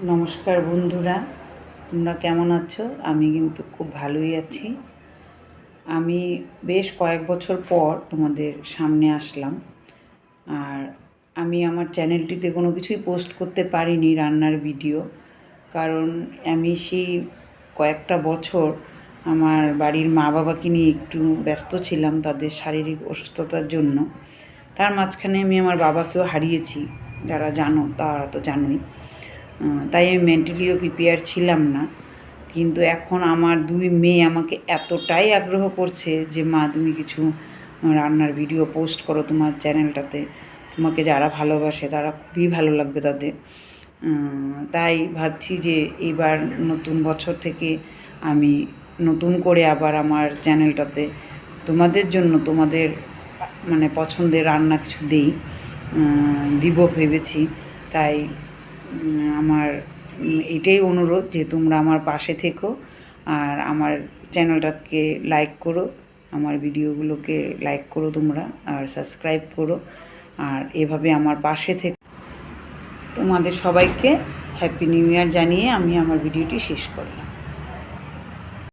নমস্কার বন্ধুরা, তোমরা কেমন আছো? আমি কিন্তু খুব ভালোই আছি। আমি বেশ কয়েক বছর পর তোমাদের সামনে আসলাম। আর আমি আমার চ্যানেলটিতে কোনো কিছুই পোস্ট করতে পারিনি রান্নার ভিডিও, কারণ আমি সেই কয়েকটা বছর আমার বাড়ির মা বাবাকে নিয়ে একটু ব্যস্ত ছিলাম তাদের শারীরিক অসুস্থতার জন্য। তার মাঝখানে আমি আমার বাবাকেও হারিয়েছি, যারা জানো তারা তো জানোই। তাই আমি মেন্টালিও প্রিপেয়ার ছিলাম না। কিন্তু এখন আমার দুই মেয়ে আমাকে এতটাই আগ্রহ করছে যে মা তুমি কিছু রান্নার ভিডিও পোস্ট করো তোমার চ্যানেলটাতে, তোমাকে যারা ভালোবাসে তারা খুবই ভালো লাগবে তাদের। তাই ভাবছি যে এইবার নতুন বছর থেকে আমি নতুন করে আবার আমার চ্যানেলটাতে তোমাদের জন্য তোমাদের মানে পছন্দের রান্না কিছু দিব ভেবেছি। তাই আমার এটাই অনুরোধ যে তোমরা আমার পাশে থেকো আর আমার চ্যানেলটাকে লাইক করো, আমার ভিডিওগুলোকে লাইক করো তোমরা, আর সাবস্ক্রাইব করো, আর এভাবে আমার পাশে থেকো। তোমাদের সবাইকে হ্যাপি নিউ ইয়ার জানিয়ে আমি আমার ভিডিওটি শেষ করলাম।